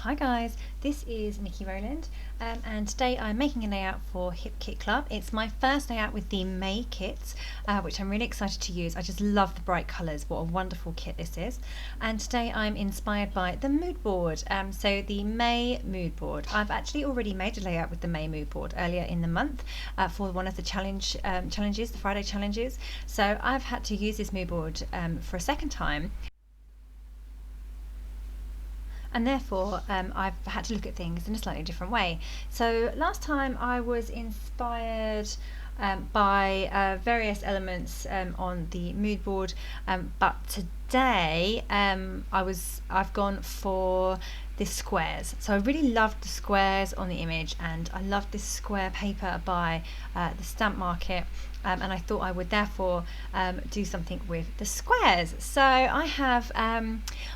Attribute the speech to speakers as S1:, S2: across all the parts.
S1: Hi guys, this is Nikki Rowland and today I'm making a layout for Hip Kit Club. It's my first layout with the May kits, which I'm really excited to use. I just love the bright colours, what a wonderful kit this is. And today I'm inspired by the mood board, so the May mood board. I've actually already made a layout with the May mood board earlier in the month for one of the challenges, the Friday challenges. So I've had to use this mood board for a second time. And therefore I've had to look at things in a slightly different way. So last time I was inspired by various elements on the mood board, but today I've gone for the squares. So I really loved the squares on the image, and I loved this square paper by the Stamp Market. And I thought I would therefore do something with the squares. So I have,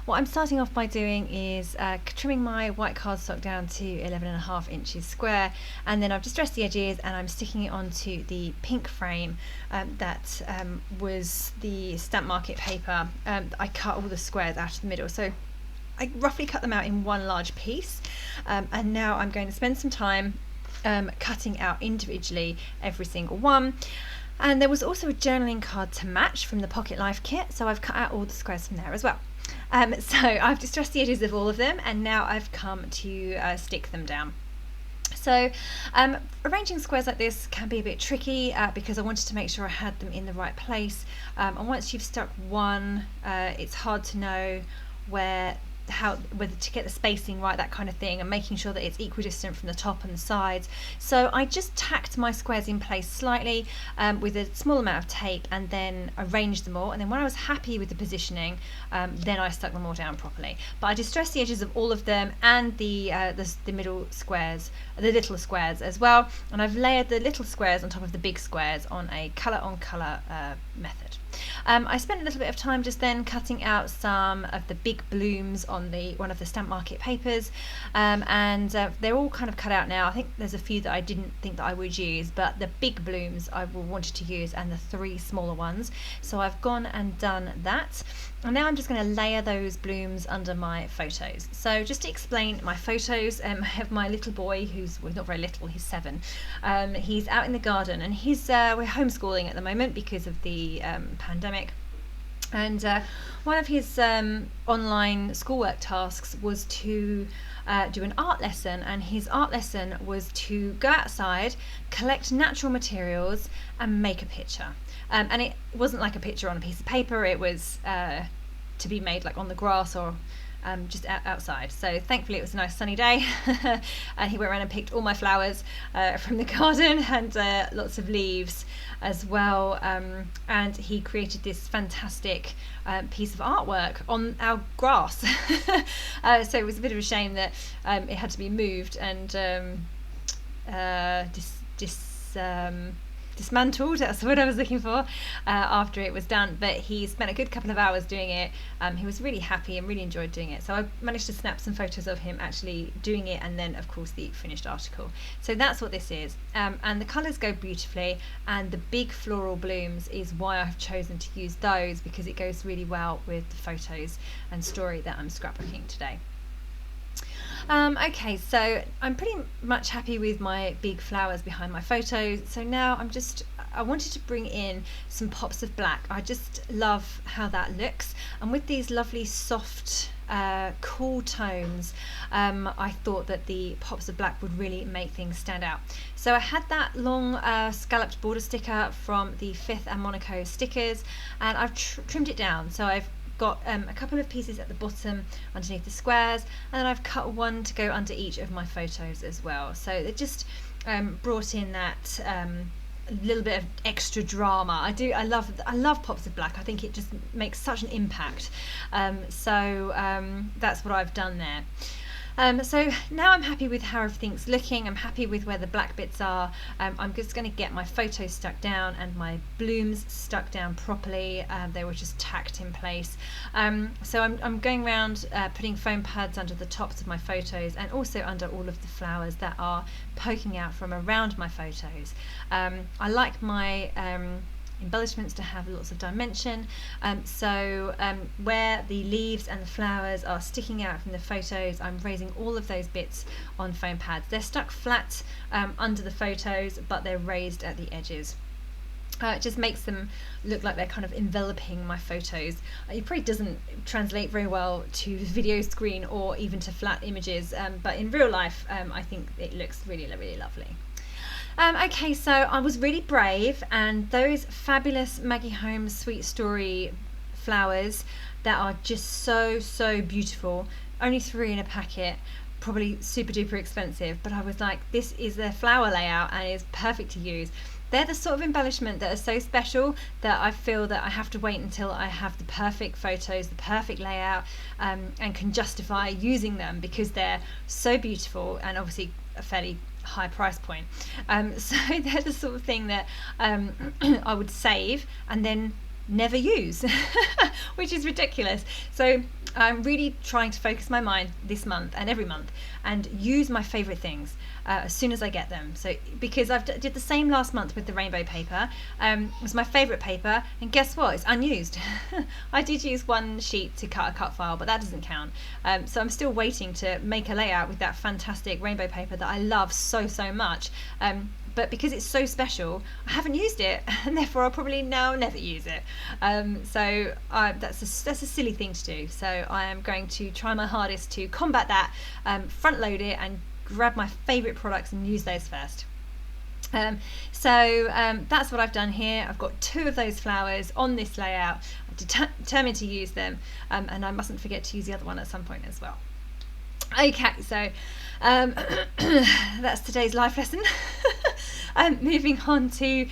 S1: what I'm starting off by doing is trimming my white cardstock down to 11.5 inches square, and then I've distressed the edges and I'm sticking it onto the pink frame that was the Stamp Market paper. I cut all the squares out of the middle, so I roughly cut them out in one large piece, and now I'm going to spend some time cutting out individually every single one. And there was also a journaling card to match from the Pocket Life kit, so I've cut out all the squares from there as well. So I've distressed the edges of all of them, and now I've come to stick them down. So arranging squares like this can be a bit tricky because I wanted to make sure I had them in the right place, and once you've stuck one, it's hard to know whether to get the spacing right, that kind of thing, and making sure that it's equidistant from the top and the sides. So I just tacked my squares in place slightly with a small amount of tape, and then arranged them all, and then when I was happy with the positioning, then I stuck them all down properly. But I distressed the edges of all of them and the middle squares, the little squares as well, and I've layered the little squares on top of the big squares on a colour on colour method. I spent a little bit of time just then cutting out some of the big blooms on one of the Stamp Market papers, and they're all kind of cut out now. I think there's a few that I didn't think that I would use, but the big blooms I wanted to use, and the three smaller ones. So I've gone and done that, and now I'm just going to layer those blooms under my photos. So just to explain my photos, I have my little boy who's, well, not very little, he's 7. He's out in the garden, and we're homeschooling at the moment because of the pandemic. And one of his online schoolwork tasks was to do an art lesson, and his art lesson was to go outside, collect natural materials and make a picture. And it wasn't like a picture on a piece of paper, it was to be made like on the grass or just outside. So thankfully it was a nice sunny day, and he went around and picked all my flowers from the garden, and lots of leaves as well, and he created this fantastic piece of artwork on our grass. So it was a bit of a shame that it had to be moved and dismantled, that's what I was looking for, after it was done. But he spent a good couple of hours doing it. He was really happy and really enjoyed doing it. So I managed to snap some photos of him actually doing it, and then of course the finished article. So that's what this is, and the colours go beautifully, and the big floral blooms is why I've chosen to use those, because it goes really well with the photos and story that I'm scrapbooking today. Okay, so I'm pretty much happy with my big flowers behind my photos. So now I wanted to bring in some pops of black. I just love how that looks, and with these lovely soft cool tones, I thought that the pops of black would really make things stand out. So I had that long scalloped border sticker from the 5th and Monaco stickers, and I've trimmed it down. So I've got a couple of pieces at the bottom underneath the squares, and then I've cut one to go under each of my photos as well. So it just brought in that little bit of extra drama. I love pops of black. I think it just makes such an impact. So that's what I've done there. So now I'm happy with how everything's looking. I'm happy with where the black bits are. I'm just going to get my photos stuck down and my blooms stuck down properly. They were just tacked in place. So I'm going around putting foam pads under the tops of my photos, and also under all of the flowers that are poking out from around my photos. I like my embellishments to have lots of dimension. So where the leaves and the flowers are sticking out from the photos, I'm raising all of those bits on foam pads. They're stuck flat under the photos, but they're raised at the edges. It just makes them look like they're kind of enveloping my photos. It probably doesn't translate very well to video screen or even to flat images, but in real life I think it looks really, really lovely. Okay, so I was really brave, and those fabulous Maggie Holmes Sweet Story flowers that are just so beautiful, only 3 in a packet, probably super duper expensive, but I was like, this is their flower layout and it's perfect to use. They're the sort of embellishment that are so special that I feel that I have to wait until I have the perfect photos, the perfect layout, and can justify using them, because they're so beautiful and obviously a fairly high price point. So they're the sort of thing that I would save and then never use, which is ridiculous. So I'm really trying to focus my mind this month and every month and use my favorite things as soon as I get them. So because I did the same last month with the rainbow paper, it was my favorite paper, and guess what, it's unused. I did use one sheet to cut a cut file, but that doesn't count. So I'm still waiting to make a layout with that fantastic rainbow paper that I love so much. But because it's so special, I haven't used it, and therefore I'll probably now never use it. So that's a silly thing to do. So I am going to try my hardest to combat that, front load it, and grab my favourite products and use those first. So that's what I've done here. I've got 2 of those flowers on this layout. I'm determined to use them, and I mustn't forget to use the other one at some point as well. Okay, so that's today's life lesson. Moving on to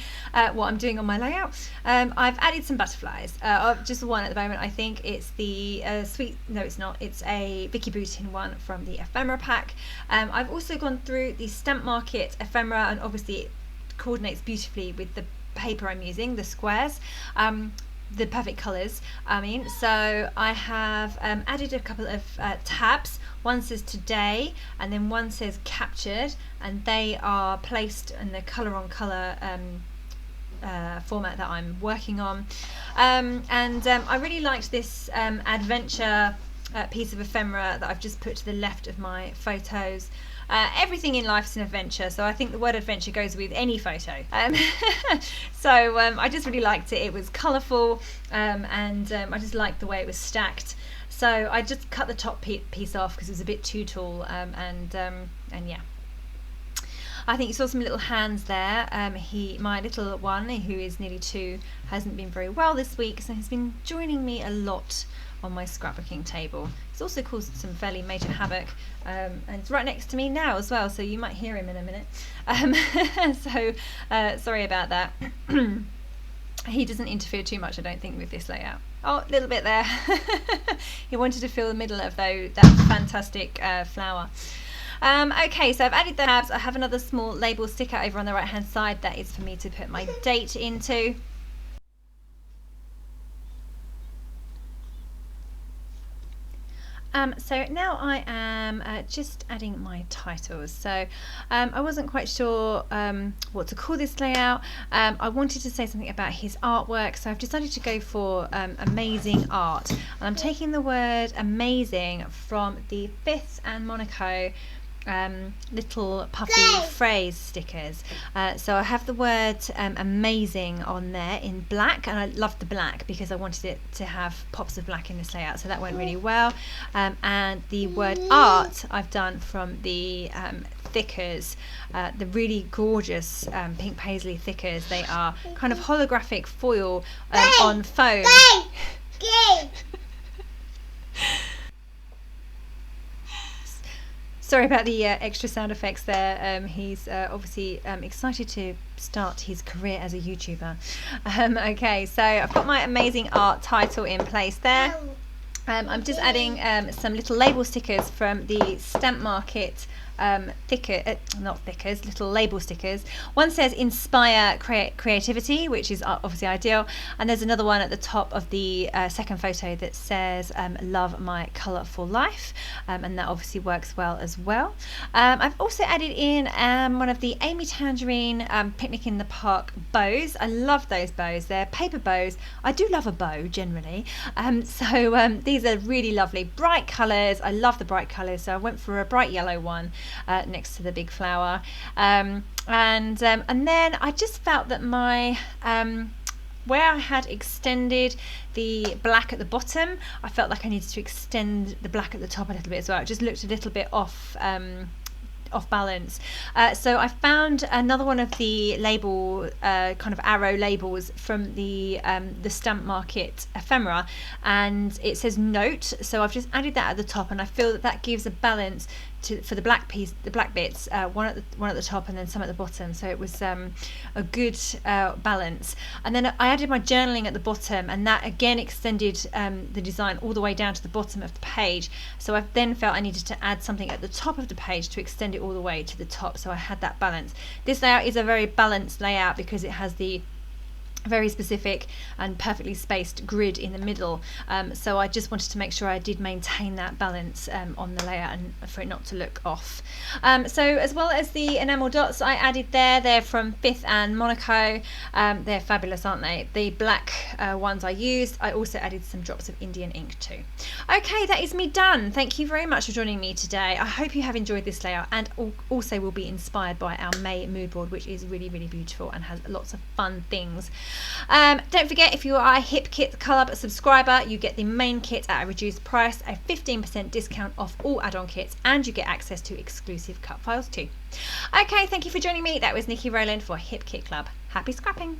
S1: what I'm doing on my layout. I've added some butterflies, just one at the moment. I think it's the it's not, it's a Vicky Boutin one from the ephemera pack. I've also gone through the Stamp Market ephemera, and obviously it coordinates beautifully with the paper I'm using, the squares. The perfect colours, I mean. So I have added a couple of tabs. One says today, and then one says captured, and they are placed in the colour on colour format that I'm working on. I really liked this adventure piece of ephemera that I've just put to the left of my photos. Everything in life is an adventure, so I think the word adventure goes with any photo. So I just really liked it. It was colourful, and I just liked the way it was stacked. So I just cut the top piece off because it was a bit too tall, and yeah. I think you saw some little hands there. My little one, who is nearly 2, hasn't been very well this week, so he's been joining me a lot on my scrapbooking table. It's also caused some fairly major havoc, and it's right next to me now as well, so you might hear him in a minute. So sorry about that. He doesn't interfere too much, I don't think, with this layout. Oh, a little bit there. He wanted to feel the middle of that fantastic flower. Okay, so I've added the tabs. I have another small label sticker over on the right hand side that is for me to put my date into. So now I am just adding my titles. So I wasn't quite sure what to call this layout. I wanted to say something about his artwork, so I've decided to go for amazing art. And I'm taking the word amazing from the 5th and Monaco little puffy phrase stickers. So I have the word amazing on there in black, and I loved the black because I wanted it to have pops of black in this layout, so that went really well. And the word art I've done from the thickers, the really gorgeous pink paisley thickers. They are kind of holographic foil on foam. Sorry about the extra sound effects there. He's obviously excited to start his career as a YouTuber. Okay, so I've got my amazing art title in place there. I'm just adding some little label stickers from the Stamp Market little label stickers. One says inspire creativity, which is obviously ideal, and there's another one at the top of the second photo that says love my colourful life, and that obviously works well as well. I've also added in one of the Amy Tangerine Picnic in the Park bows. I love those bows. They're paper bows. I do love a bow generally, so these are really lovely bright colours. I love the bright colours, so I went for a bright yellow one next to the big flower, and then I just felt that my where I had extended the black at the bottom, I felt like I needed to extend the black at the top a little bit as well. It just looked a little bit off balance. So I found another one of the label kind of arrow labels from the Stamp Market ephemera, and it says note, so I've just added that at the top, and I feel that that gives a balance for the black bits, one at the top and then some at the bottom, so it was a good balance. And then I added my journaling at the bottom, and that again extended the design all the way down to the bottom of the page, so I then felt I needed to add something at the top of the page to extend it all the way to the top, so I had that balance. This layout is a very balanced layout because it has the very specific and perfectly spaced grid in the middle, so I just wanted to make sure I did maintain that balance on the layout and for it not to look off. So as well as the enamel dots I added there, they're from Fifth and Monaco. They're fabulous, aren't they? The black ones I used. I also added some drops of Indian ink too. Okay, that is me done. Thank you very much for joining me today. I hope you have enjoyed this layout and also will be inspired by our May Moodboard, which is really, really beautiful and has lots of fun things. Don't forget, if you are a Hip Kit Club subscriber, you get the main kit at a reduced price, a 15% discount off all add-on kits, and you get access to exclusive cut files too. Okay, thank you for joining me. That was Nikki Rowland for Hip Kit Club. Happy scrapping!